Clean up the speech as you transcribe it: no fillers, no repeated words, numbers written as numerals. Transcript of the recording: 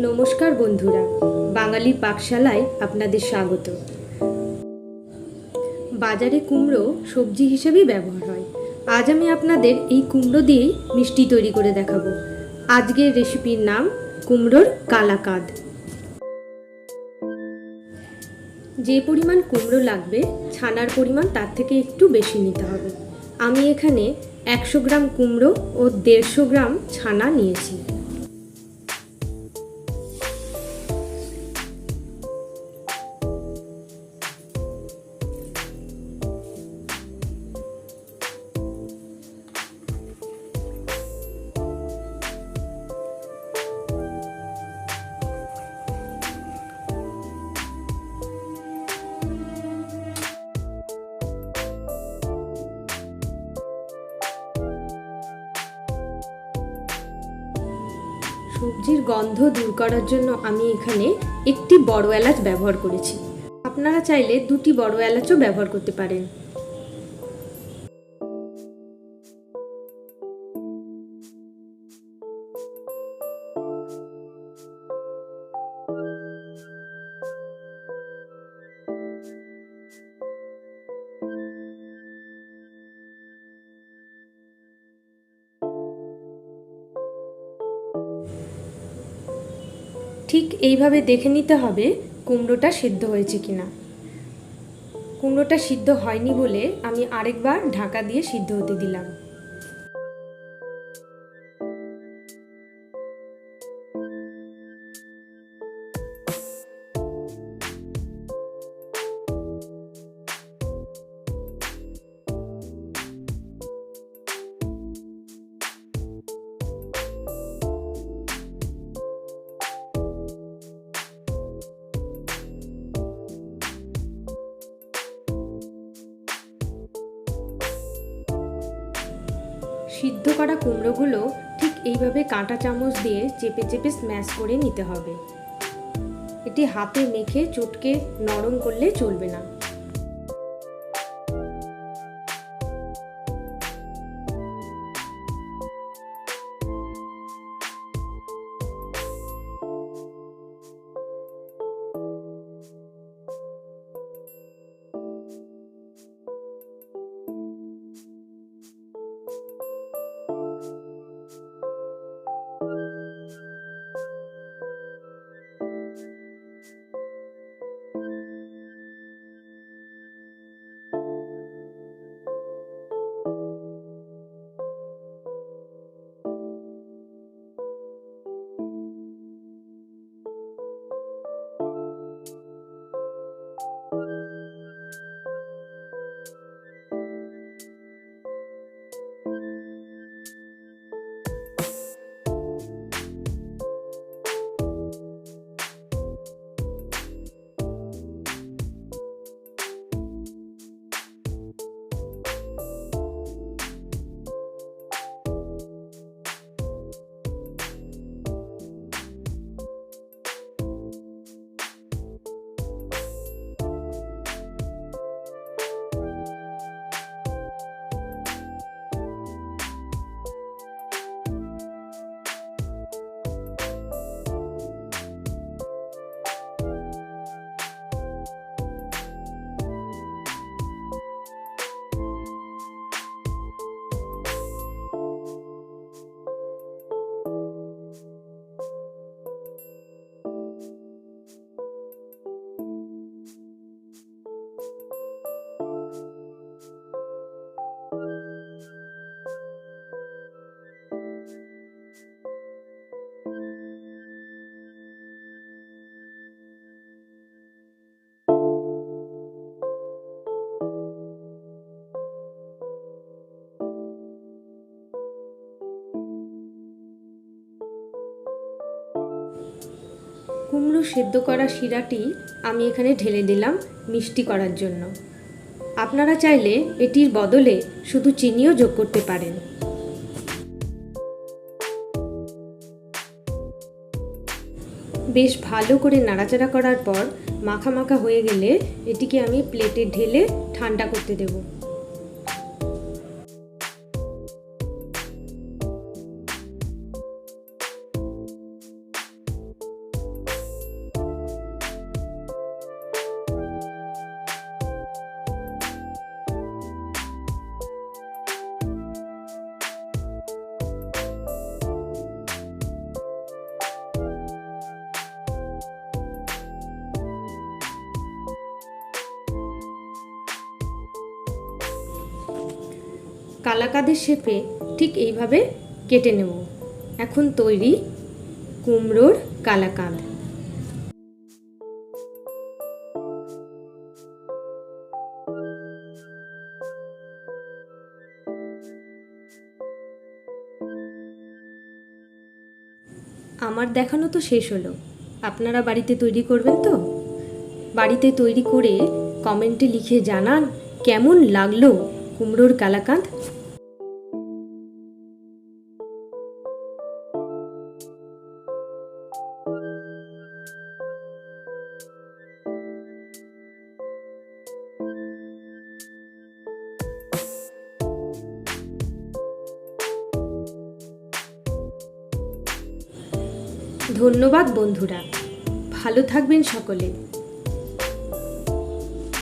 নমস্কার বন্ধুরা, বাঙালি পাকশালায় আপনাদের স্বাগত। বাজারে কুমড়ো সবজি হিসেবেই ব্যবহার হয়। আজ আমি আপনাদের এই কুমড়ো দিয়েই মিষ্টি তৈরি করে দেখাবো। আজকের রেসিপির নাম কুমড়োর কালাকাঁদ। যে পরিমাণ কুমড়ো লাগবে, ছানার পরিমাণ তার থেকে একটু বেশি নিতে হবে। আমি এখানে 100 গ্রাম কুমড়ো ও 150 গ্রাম ছানা নিয়েছি। সবজির গন্ধ দূর করার জন্য আমি এখানে একটি বড় এলাচ ব্যবহার করেছি। আপনারা চাইলে 2টি বড় এলাচও ব্যবহার করতে পারেন। ঠিক এইভাবে দেখে নিতে হবে কুমড়োটা সিদ্ধ হয়েছে কিনা। কুমড়োটা সিদ্ধ হয়নি বলে আমি আরেকবার ঢাকা দিয়ে সিদ্ধ হতে দিলাম। সিদ্ধ করা কুমড়োগুলো ঠিক এইভাবে কাঁটা চামচ দিয়ে চেপে চেপে স্ম্যাশ করে নিতে হবে। এটি হাতে মেখে চটকে নরম করলে চলবে না। কুমড়ো সেদ্ধ করা শিরাটি আমি এখানে ঢেলে দিলাম মিষ্টি করার জন্য। আপনারা চাইলে এটির বদলে শুধু চিনিও যোগ করতে পারেন। বেশ ভালো করে নাড়াচাড়া করার পর মাখা মাখা হয়ে গেলে এটিকে আমি প্লেটে ঢেলে ঠান্ডা করতে দেব। কালাকাঁদের শেপে ঠিক এইভাবে কেটে নেব। এখন তৈরি কুমড়োর কালাকাঁদ। আমার দেখানো তো শেষ হলো, আপনারা বাড়িতে তৈরি করবেন তো? বাড়িতে তৈরি করে কমেন্টে লিখে জানান কেমন লাগলো কুমড়োর কালাকাঁদ। ধন্যবাদ বন্ধুরা, ভালো থাকবেন সকলে।